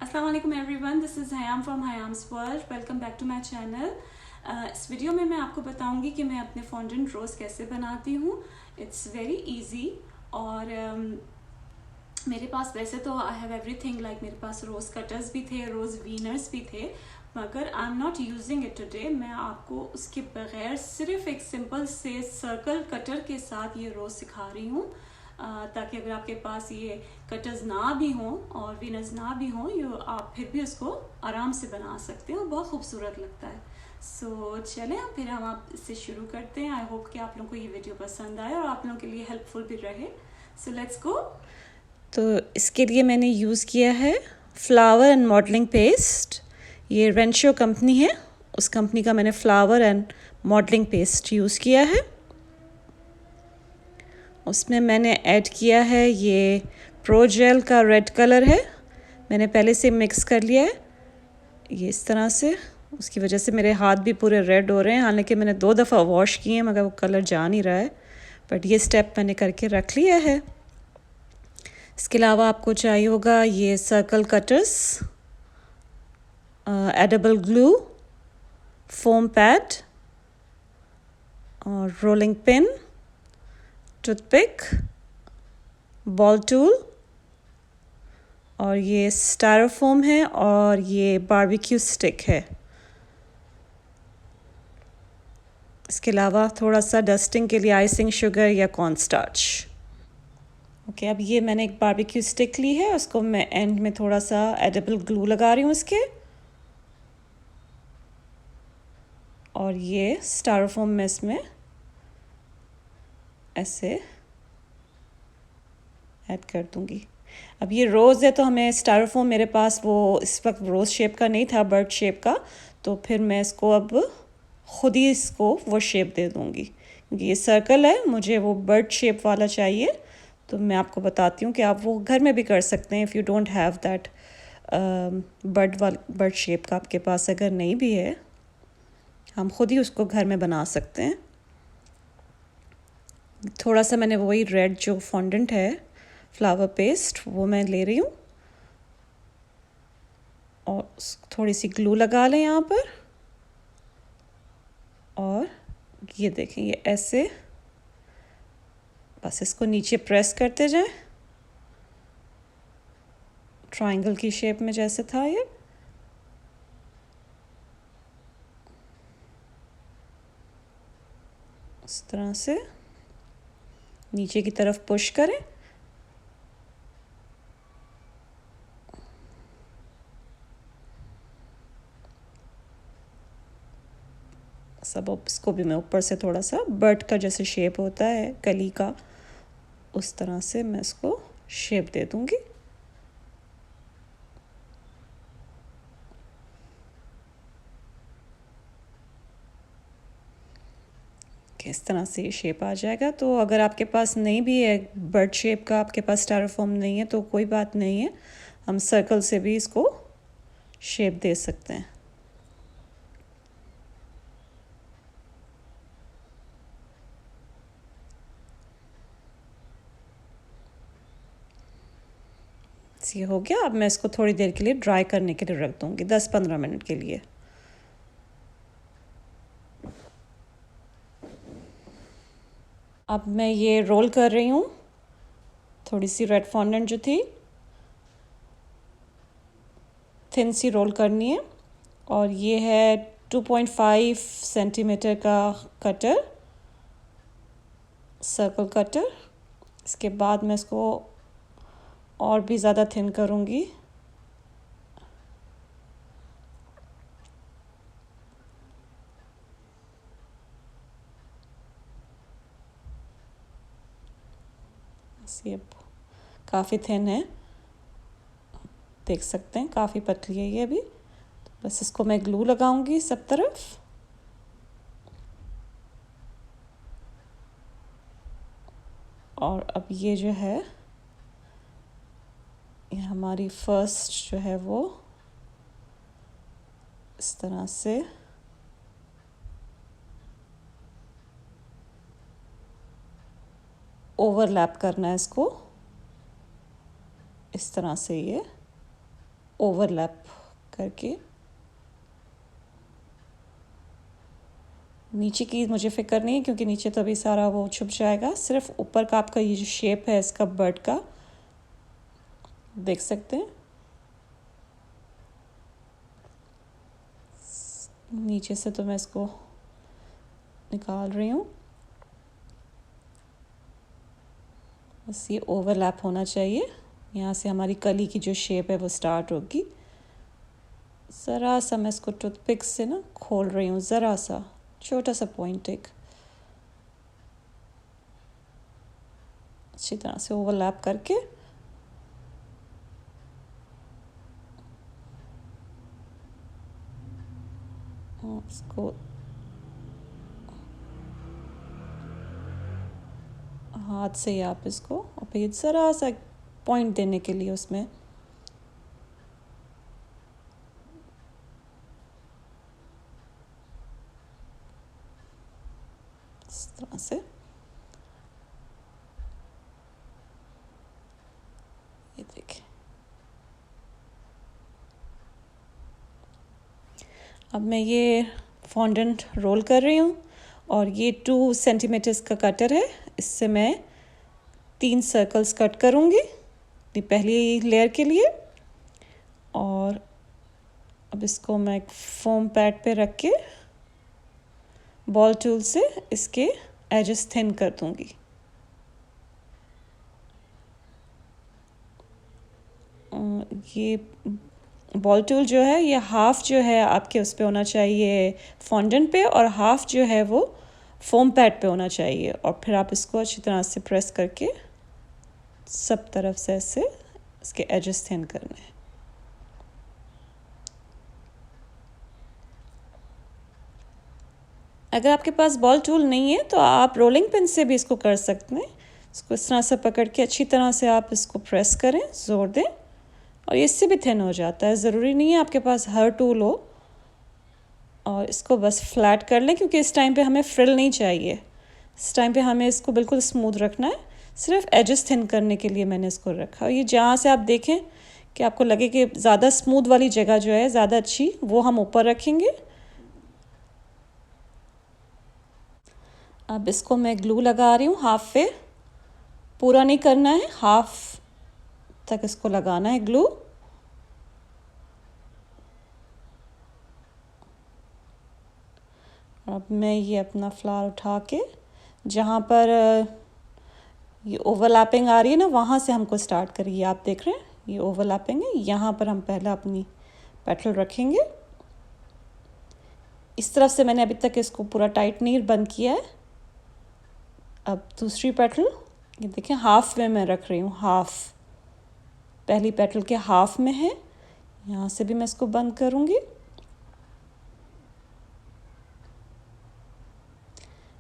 Assalamualaikum everyone, this is Hayam from Hayam's World. Welcome back to my channel. इस video में मैं आपको बताऊंगी कि मैं अपने फॉन्डेंट रोज़ कैसे बनाती हूँ. इट्स वेरी इजी और मेरे पास वैसे तो आई हैव एवरीथिंग, लाइक मेरे पास रोज़ कटर्स भी थे, रोज़ वीनर्स भी थे, मगर I am not using it today. मैं आपको उसके बगैर सिर्फ एक सिंपल से सर्कल कटर के साथ ये रोज़ सिखा रही हूँ, ताकि अगर आपके पास ये कटर्स ना भी हों और विनर्स ना भी हों, आप फिर भी उसको आराम से बना सकते हैं और बहुत खूबसूरत लगता है. सो चलें फिर हम आप इससे शुरू करते हैं. आई होप कि आप लोगों को ये वीडियो पसंद आए और आप लोगों के लिए हेल्पफुल भी रहे. So let's go. तो इसके लिए मैंने यूज़ किया है फ्लावर एंड मॉडलिंग पेस्ट. ये रेंशो कंपनी है, उस कंपनी का मैंने flower and modelling paste use किया है. उसमें मैंने ऐड किया है ये प्रो जेल का रेड कलर है, मैंने पहले से मिक्स कर लिया है ये इस तरह से. उसकी वजह से मेरे हाथ भी पूरे रेड हो रहे हैं, हालांकि मैंने 2 दफ़ा वॉश किए हैं मगर वो कलर जा नहीं रहा है. बट ये स्टेप मैंने करके रख लिया है. इसके अलावा आपको चाहिए होगा ये circle cutters, edible glue, foam pad और rolling pin, toothpick, ball tool और ये स्टायरोफोम है और ये बारबेक्यू स्टिक है. इसके अलावा थोड़ा सा डस्टिंग के लिए आइसिंग शुगर या कॉर्न स्टार्च. ओके, अब ये मैंने एक बारबेक्यू स्टिक ली है, उसको मैं एंड में थोड़ा सा एडिबल ग्लू लगा रही हूँ इसके, और ये स्टायरोफोम में इसमें ऐसे ऐड कर दूँगी. अब ये रोज़ है तो हमें स्टायरोफोम, मेरे पास वो इस वक्त रोज़ शेप का नहीं था, बर्ड शेप का, तो फिर मैं इसको अब ख़ुद ही इसको वो शेप दे दूँगी. क्योंकि ये सर्कल है, मुझे वो बर्ड शेप वाला चाहिए, तो मैं आपको बताती हूँ कि आप वो घर में भी कर सकते हैं. If you don't have that bird shape का आपके पास अगर नहीं भी है, हम ख़ुद ही उसको घर में बना सकते हैं. थोड़ा सा मैंने वही रेड जो फॉन्डेंट है फ्लावर पेस्ट वो मैं ले रही हूँ और थोड़ी सी ग्लू लगा लें यहाँ पर, और ये देखें ये ऐसे बस इसको नीचे प्रेस करते जाएं ट्रायंगल की शेप में जैसे था ये. इस तरह से नीचे की तरफ पुश करें. सब इसको भी मैं ऊपर से थोड़ा सा बर्ड का जैसे शेप होता है कली का, उस तरह से मैं इसको शेप दे दूंगी. इस तरह से ये शेप आ जाएगा. तो अगर आपके पास नहीं भी है बर्ड शेप का, आपके पास स्टायरोफोम नहीं है, तो कोई बात नहीं है, हम सर्कल से भी इसको शेप दे सकते हैं. ये हो गया. अब मैं इसको थोड़ी देर के लिए ड्राई करने के लिए रख दूँगी, 10-15 मिनट के लिए. अब मैं ये रोल कर रही हूँ. थोड़ी सी रेड फॉन्डेंट जो थी थिन सी रोल करनी है, और ये है 2.5 सेंटीमीटर का कटर, सर्कल कटर. इसके बाद मैं इसको और भी ज़्यादा थिन करूँगी. ये काफ़ी थिन है, देख सकते हैं काफ़ी पतली है ये भी. तो बस इसको मैं ग्लू लगाऊंगी सब तरफ. और अब ये जो है ये हमारी फर्स्ट जो है वो इस तरह से ओवरलैप करना है इसको, इस तरह से ये ओवरलैप करके। नीचे की मुझे फिक्र नहीं है क्योंकि नीचे तो अभी सारा वो छुप जाएगा, सिर्फ ऊपर का आपका ये जो शेप है इसका बर्ड का देख सकते हैं। नीचे से तो मैं इसको निकाल रही हूँ, बस ये ओवरलैप होना चाहिए। यहाँ से हमारी कली की जो शेप है वो स्टार्ट होगी। ज़रा सा मैं इसको टूथपिक से ना खोल रही हूँ, ज़रा सा छोटा सा पॉइंट एक अच्छी तरह से ओवरलैप करके इसको हाथ से ही आप इसको और फिर ज़रा सा पॉइंट देने के लिए उसमें इस तरह से ये देखिए। अब मैं ये फॉन्डेंट रोल कर रही हूँ और ये 2 सेंटीमीटर्स का कटर है, इससे मैं 3 सर्कल्स कट करूँगी पहली लेयर के लिए। और अब इसको मैं एक फोम पैड पे रख के बॉल टूल से इसके एजेस थिन कर दूँगी। ये बॉल टूल जो है ये हाफ जो है आपके उस पे होना चाहिए फॉन्डेंट पे और हाफ जो है वो फोम पैड पे होना चाहिए। और फिर आप इसको अच्छी तरह से प्रेस करके सब तरफ से ऐसे इसके एजेस थिन करने हैं। अगर आपके पास बॉल टूल नहीं है तो आप रोलिंग पिन से भी इसको कर सकते हैं। इसको इस तरह से पकड़ के अच्छी तरह से आप इसको प्रेस करें, ज़ोर दें और इससे भी थिन हो जाता है। ज़रूरी नहीं है आपके पास हर टूल हो। और इसको बस फ्लैट कर लें क्योंकि इस टाइम पे हमें फ्रिल नहीं चाहिए। इस टाइम पे हमें इसको बिल्कुल स्मूथ रखना है, सिर्फ एजेस थिन करने के लिए मैंने इसको रखा। और ये जहाँ से आप देखें कि आपको लगे कि ज़्यादा स्मूथ वाली जगह जो है ज़्यादा अच्छी, वो हम ऊपर रखेंगे। अब इसको मैं ग्लू लगा रही हूँ हाफ पे, पूरा नहीं करना है, हाफ तक इसको लगाना है ग्लू। अब मैं ये अपना फ्लावर उठा के जहाँ पर ये ओवरलैपिंग आ रही है ना, वहाँ से हमको स्टार्ट करिए। आप देख रहे हैं ये ओवरलैपिंग है, यहाँ पर हम पहला अपनी पेटल रखेंगे। इस तरफ से मैंने अभी तक इसको पूरा टाइट नहीं बंद किया है। अब दूसरी पेटल ये देखें हाफ में मैं रख रही हूँ, हाफ पहली पेटल के हाफ में है, यहाँ से भी मैं इसको बंद करूँगी।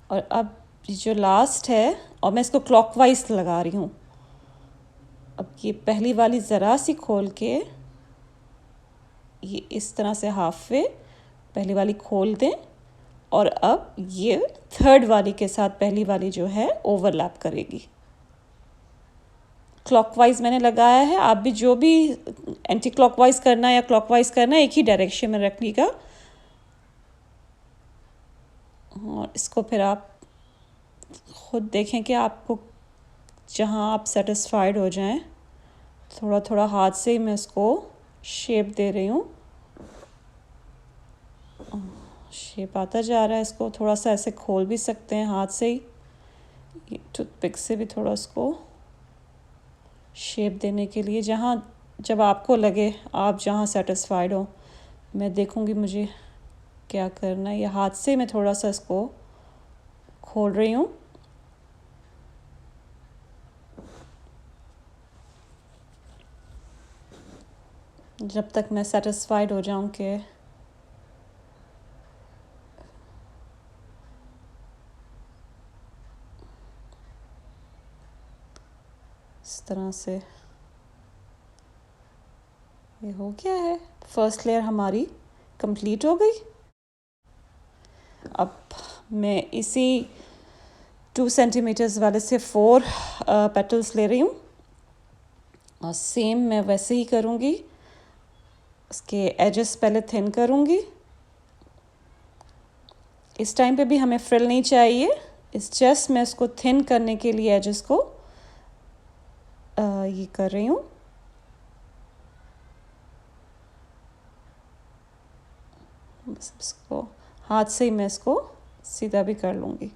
और अब जो लास्ट है, और मैं इसको क्लॉकवाइज लगा रही हूँ। अब ये पहली वाली ज़रा सी खोल के ये इस तरह से हाफ वे पहली वाली खोल दें और अब ये थर्ड वाली के साथ पहली वाली जो है ओवरलैप करेगी। क्लॉकवाइज मैंने लगाया है, आप भी जो भी एंटी क्लॉकवाइज करना है या क्लॉकवाइज करना है एक ही डायरेक्शन में रखने का। और इसको फिर आप खुद देखें कि आपको जहाँ आप सेटिस्फाइड हो जाएं, थोड़ा थोड़ा हाथ से ही मैं इसको शेप दे रही हूँ। शेप आता जा रहा है, इसको थोड़ा सा ऐसे खोल भी सकते हैं हाथ से ही, ये टूथपिक से भी थोड़ा उसको शेप देने के लिए। जहाँ जब आपको लगे आप जहाँ सेटिस्फाइड हो, मैं देखूँगी मुझे क्या करना है। ये हाथ से मैं थोड़ा सा इसको खोल रही हूँ। जब तक मैं सेटिस्फाइड हो जाऊँ कि इस तरह से ये हो गया है। फर्स्ट लेयर हमारी कंप्लीट हो गई। अब मैं इसी 2 सेंटीमीटर्स वाले से 4 पेटल्स ले रही हूँ और सेम मैं वैसे ही करूँगी। इसके एजेस पहले थिन करूँगी। इस टाइम पे भी हमें फ्रिल नहीं चाहिए, इस जस्ट मैं इसको थिन करने के लिए एजेस को ये कर रही हूँ। बस इसको हाथ से ही मैं इसको सीधा भी कर लूँगी।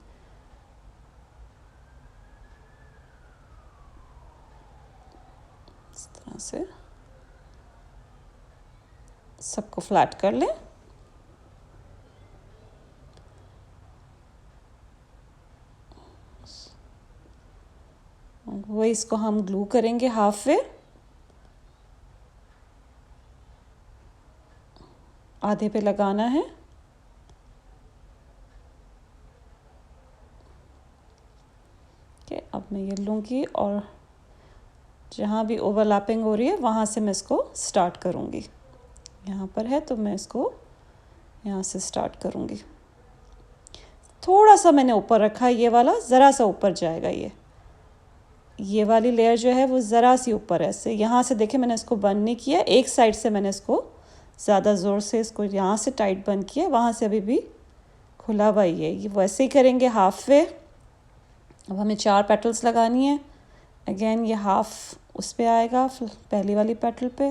इस तरह से सबको फ्लैट कर लें। वही इसको हम ग्लू करेंगे हाफ वे, आधे पे लगाना है। अब मैं ये लूँगी और जहाँ भी ओवरलैपिंग हो रही है वहाँ से मैं इसको स्टार्ट करूँगी। यहाँ पर है तो मैं इसको यहाँ से स्टार्ट करूँगी। थोड़ा सा मैंने ऊपर रखा है, ये वाला ज़रा सा ऊपर जाएगा। ये वाली लेयर जो है वो ज़रा सी ऊपर है, ऐसे यहाँ से देखें मैंने इसको बंद नहीं किया, एक साइड से मैंने इसको ज़्यादा ज़ोर से इसको यहाँ से टाइट बंद किया, वहाँ से अभी भी खुला हुआ ही है। ये वैसे ही करेंगे हाफ वे। अब हमें 4 पेटल्स लगानी है। अगेन ये हाफ उस पे आएगा, पहली वाली पेटल पे।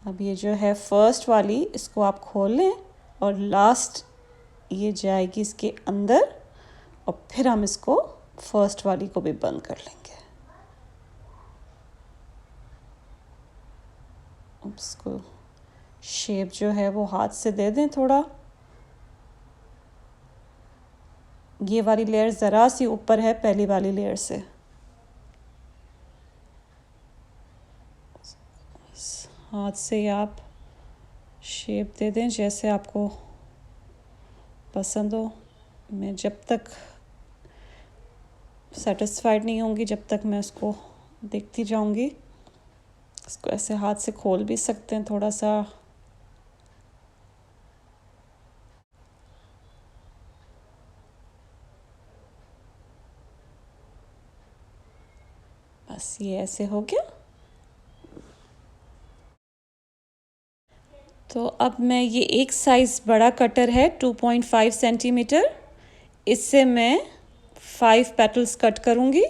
अब ये जो है फर्स्ट वाली, इसको आप खोल लें और लास्ट ये जाएगी इसके अंदर, और फिर हम इसको फर्स्ट वाली को भी बंद कर लेंगे। इसको शेप जो है वो हाथ से दे दें थोड़ा। ये वाली लेयर ज़रा सी ऊपर है पहली वाली लेयर से। हाथ से आप शेप दे दें जैसे आपको पसंद हो। मैं जब तक सेटिस्फाइड नहीं होंगी जब तक मैं इसको देखती जाऊंगी। इसको ऐसे हाथ से खोल भी सकते हैं थोड़ा सा। बस ये ऐसे हो गया। तो अब मैं ये एक साइज़ बड़ा कटर है 2.5 सेंटीमीटर, इससे मैं 5 पेटल्स कट करूँगी।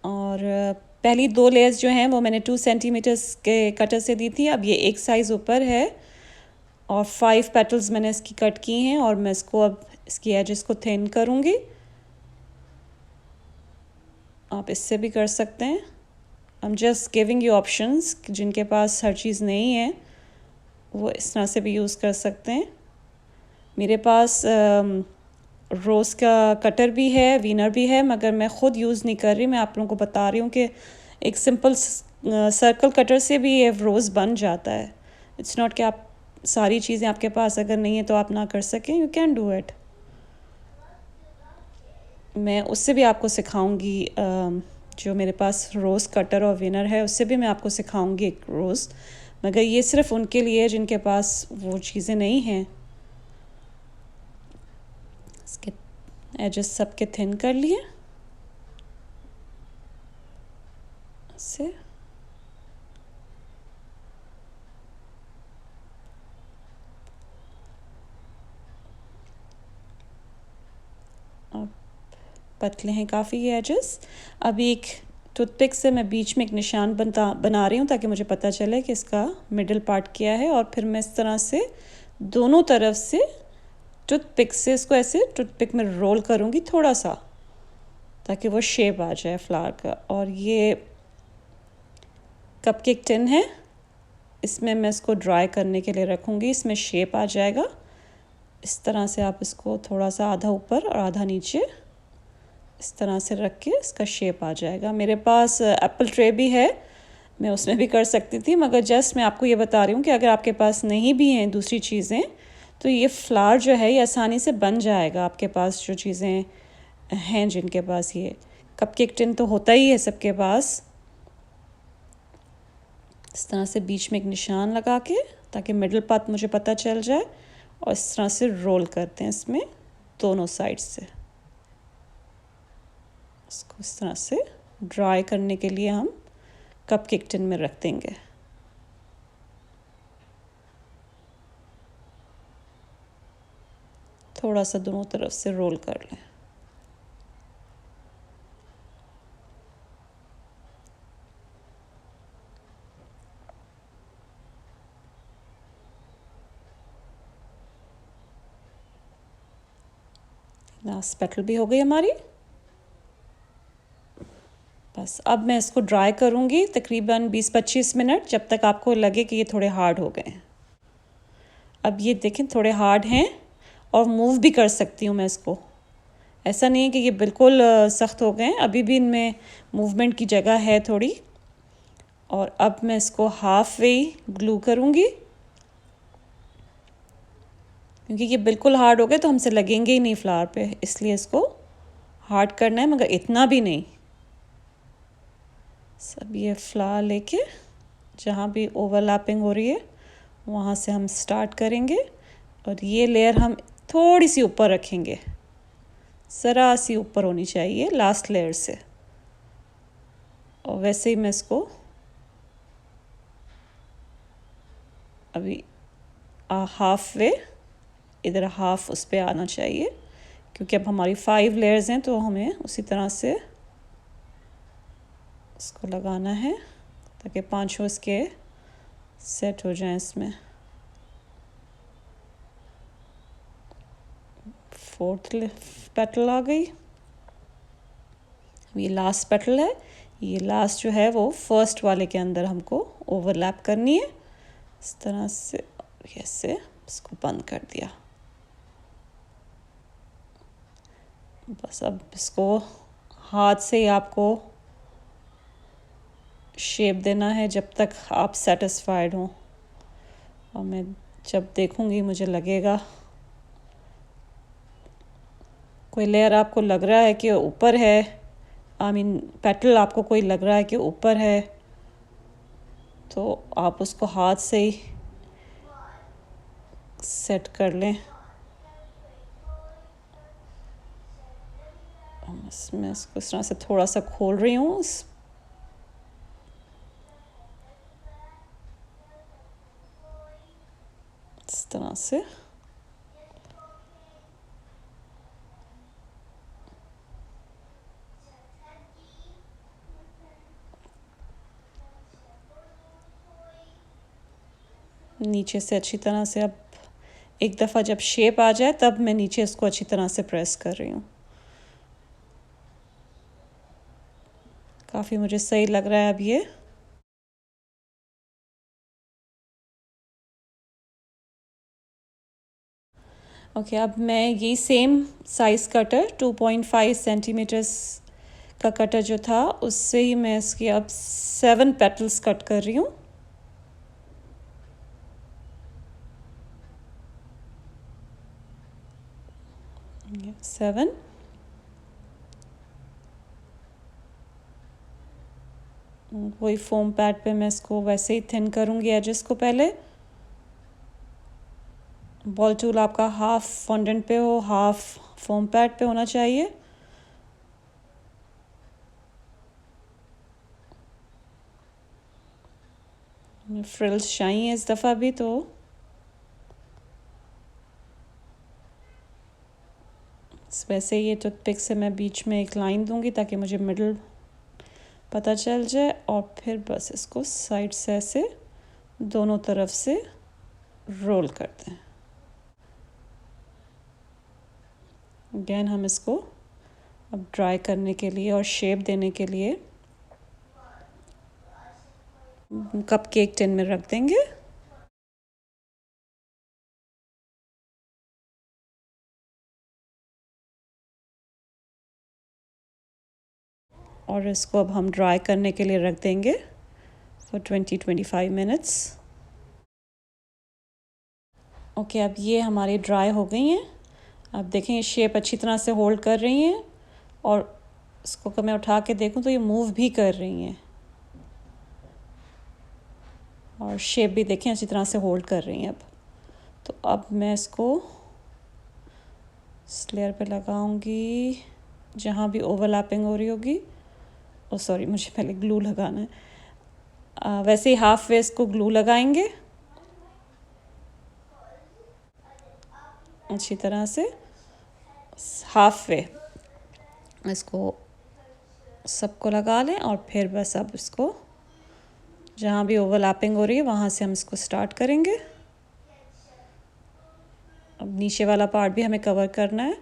और पहली 2 लेयर्स जो हैं वो मैंने 2 सेंटीमीटर्स के कटर से दी थी। अब ये एक साइज़ ऊपर है और 5 पेटल्स मैंने इसकी कट की हैं, और मैं इसको अब इसकी एजेस को थिन करूँगी। आप इससे भी कर सकते हैं। I am just giving you options, जिनके पास हर चीज़ नहीं है वो इस तरह से भी यूज़ कर सकते हैं। मेरे पास रोज़ का कटर भी है, वीनर भी है, मगर मैं ख़ुद यूज़ नहीं कर रही। मैं आप लोगों को बता रही हूँ कि एक सिंपल सर्कल कटर से भी ये रोज़ बन जाता है। इट्स नॉट कि आप सारी चीज़ें आपके पास अगर नहीं है तो आप ना कर सकें, यू कैन डू इट। मैं उससे भी आपको सिखाऊंगी, जो मेरे पास रोज़ कटर और विनर है उससे भी मैं आपको सिखाऊंगी एक रोज़, मगर ये सिर्फ उनके लिए है जिनके पास वो चीज़ें नहीं हैं। इसके एजेस सबके थिन कर लिए से। अब पतले हैं काफ़ी ये एजेस। अब एक टूथपिक से मैं बीच में एक निशान बना रही हूँ ताकि मुझे पता चले कि इसका मिडिल पार्ट क्या है, और फिर मैं इस तरह से दोनों तरफ से टूथपिक से इसको ऐसे टूथपिक में रोल करूँगी थोड़ा सा, ताकि वो शेप आ जाए फ्लावर का। और ये कपकेक टिन है, इसमें मैं इसको ड्राई करने के लिए रखूँगी। इसमें शेप आ जाएगा इस तरह से। आप इसको थोड़ा सा आधा ऊपर और आधा नीचे इस तरह से रख के इसका शेप आ जाएगा। मेरे पास एप्पल ट्रे भी है, मैं उसमें भी कर सकती थी, मगर जस्ट मैं आपको ये बता रही हूँ कि अगर आपके पास नहीं भी हैं दूसरी चीज़ें तो ये फ्लावर जो है ये आसानी से बन जाएगा। आपके पास जो चीज़ें हैं जिनके पास ये कपकेक टिन तो होता ही है सबके पास। इस तरह से बीच में एक निशान लगा के ताकि मिडल पार्ट मुझे पता चल जाए, और इस तरह से रोल करते हैं इसमें दोनों साइड से। इसको इस तरह से ड्राई करने के लिए हम कपकेक टिन में रख देंगे। थोड़ा सा दोनों तरफ से रोल कर लें। लास्ट पेटल भी हो गई हमारी। बस अब मैं इसको ड्राई करूँगी तकरीबन 20-25 मिनट, जब तक आपको लगे कि ये थोड़े हार्ड हो गए हैं। अब ये देखें थोड़े हार्ड हैं और मूव भी कर सकती हूँ मैं इसको। ऐसा नहीं है कि ये बिल्कुल सख्त हो गए हैं, अभी भी इनमें मूवमेंट की जगह है थोड़ी। और अब मैं इसको हाफ वे ग्लू करूँगी, क्योंकि ये बिल्कुल हार्ड हो गए तो हमसे लगेंगे ही नहीं फ्लावर पे, इसलिए इसको हार्ड करना है, मगर इतना भी नहीं। सब ये फ्लावर लेके जहाँ भी ओवरलैपिंग हो रही है वहाँ से हम स्टार्ट करेंगे और ये लेयर हम थोड़ी सी ऊपर रखेंगे, ज़रा सी ऊपर होनी चाहिए लास्ट लेयर से। और वैसे ही मैं इसको अभी हाफ वे, इधर हाफ उस पर आना चाहिए, क्योंकि अब हमारी 5 लेयर्स हैं तो हमें उसी तरह से इसको लगाना है ताकि 5 इसके सेट हो जाएं इसमें। 4th पेटल आ गई। ये लास्ट पेटल है, ये लास्ट जो है वो फर्स्ट वाले के अंदर हमको ओवरलैप करनी है इस तरह से। ऐसे इसको बंद कर दिया। बस अब इसको हाथ से ही आपको शेप देना है जब तक आप सेटिस्फाइड हों। और मैं जब देखूंगी मुझे लगेगा कोई लेयर आपको लग रहा है कि ऊपर है, पेटल आपको कोई लग रहा है कि ऊपर है, तो आप उसको हाथ से ही सेट कर लें। मैं इसको इस तरह से थोड़ा सा खोल रही हूँ। इस तरह से नीचे से अच्छी तरह से, अब एक दफ़ा जब शेप आ जाए तब मैं नीचे इसको अच्छी तरह से प्रेस कर रही हूँ। काफ़ी मुझे सही लग रहा है अब ये। ओके, अब मैं यही सेम साइज़ कटर 2.5 सेंटीमीटर्स का कटर जो था उससे ही मैं इसकी अब 7 पेटल्स कट कर रही हूँ। सेवन। वही फोम पैड पे मैं इसको वैसे ही थिन करूँगी एजेस को। पहले बॉल टूल आपका हाफ फॉन्डेंट पे हो, हाफ फोम पैड पे होना चाहिए। फ्रिल्स चाहिए इस दफ़ा भी, तो वैसे ये टूथपिक से मैं बीच में एक लाइन दूंगी ताकि मुझे मिडल पता चल जाए। और फिर बस इसको साइड से ऐसे दोनों तरफ से रोल करते हैं। अगेन हम इसको अब ड्राई करने के लिए और शेप देने के लिए कपकेक टिन में रख देंगे। और इसको अब हम ड्राई करने के लिए रख देंगे फॉर 20-25 मिनट्स। ओके, अब ये हमारी ड्राई हो गई हैं। अब देखें ये शेप अच्छी तरह से होल्ड कर रही हैं, और इसको अगर मैं उठा के देखूं तो ये मूव भी कर रही हैं, और शेप भी देखें अच्छी तरह से होल्ड कर रही हैं। अब तो अब मैं इसको इस लेयर पे लगाऊंगी जहाँ भी ओवरलैपिंग हो रही होगी। ओ सॉरी, मुझे पहले ग्लू लगाना है। वैसे ही हाफ वे इसको ग्लू लगाएंगे अच्छी तरह से। हाफ वे इसको सबको लगा लें और फिर बस अब इसको जहाँ भी ओवरलैपिंग हो रही है वहाँ से हम इसको स्टार्ट करेंगे। अब नीचे वाला पार्ट भी हमें कवर करना है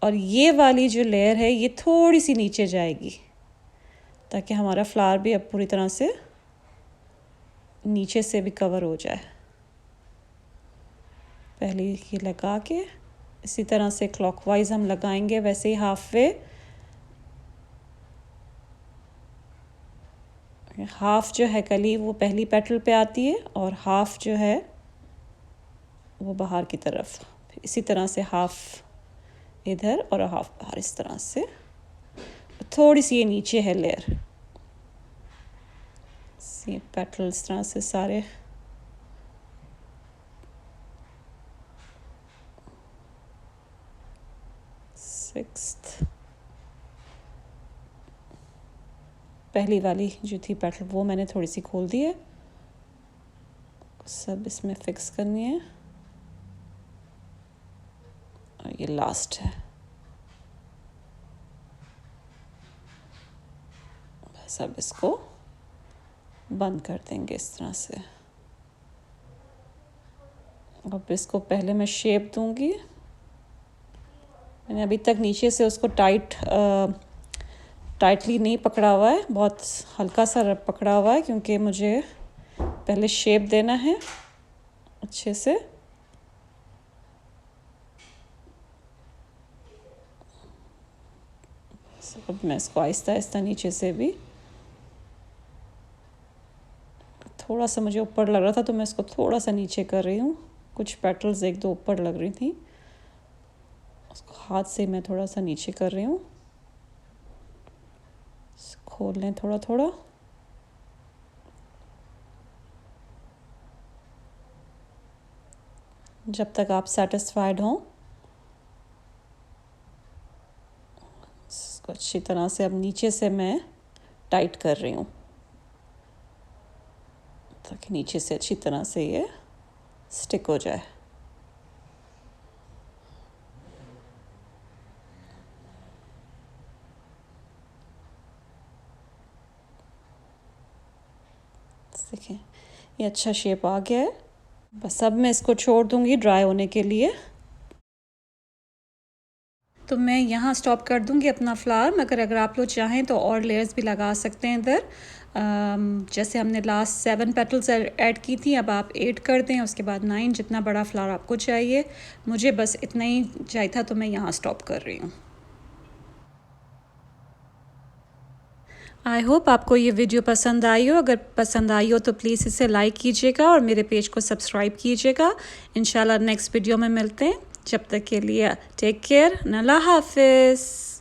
और ये वाली जो लेयर है ये थोड़ी सी नीचे जाएगी ताकि हमारा फ्लावर भी अब पूरी तरह से नीचे से भी कवर हो जाए। पहले ये लगा के इसी तरह से क्लॉकवाइज हम लगाएंगे, वैसे ही हाफ वे। हाफ जो है कली वो पहली पेटल पे आती है और हाफ जो है वो बाहर की तरफ। इसी तरह से हाफ इधर और हाफ बाहर, इस तरह से। थोड़ी सी ये नीचे है लेयर, ये पेटल इस तरह से सारे। सिक्स्थ पहली वाली जो थी पेटल वो मैंने थोड़ी सी खोल दी है, सब इसमें फिक्स करनी है। और ये लास्ट है, बस अब इसको बंद कर देंगे इस तरह से। अब इसको पहले मैं शेप दूंगी। मैंने अभी तक नीचे से उसको टाइटली नहीं पकड़ा हुआ है, बहुत हल्का सा पकड़ा हुआ है क्योंकि मुझे पहले शेप देना है अच्छे से। अब मैं इसको आहिस्ता आहिस्ता नीचे से भी, थोड़ा सा मुझे ऊपर लग रहा था तो मैं इसको थोड़ा सा नीचे कर रही हूँ। कुछ पेटल्स एक दो ऊपर लग रही थी, उसको हाथ से मैं थोड़ा सा नीचे कर रही हूँ। खोल लें थोड़ा थोड़ा। जब तक आप सेटिस्फाइड हों इसको अच्छी तरह से अब नीचे से मैं टाइट कर रही हूँ ताकि नीचे से अच्छी तरह से ये स्टिक हो जाए। देखें ये अच्छा शेप आ गया है। बस अब मैं इसको छोड़ दूंगी ड्राई होने के लिए। तो मैं यहाँ स्टॉप कर दूंगी अपना फ्लावर, मगर अगर आप लोग चाहें तो और लेयर्स भी लगा सकते हैं इधर। जैसे हमने लास्ट 7 पेटल्स ऐड की थी, अब आप 8 कर दें, उसके बाद 9, जितना बड़ा फ्लावर आपको चाहिए। मुझे बस इतना ही चाहिए था तो मैं यहाँ स्टॉप कर रही हूँ। आई होप आपको ये वीडियो पसंद आई हो। अगर पसंद आई हो तो प्लीज़ इसे लाइक कीजिएगा और मेरे पेज को सब्सक्राइब कीजिएगा। इंशाल्लाह नेक्स्ट वीडियो में मिलते हैं। जब तक के लिए टेक केयर, अल्लाह हाफिज़।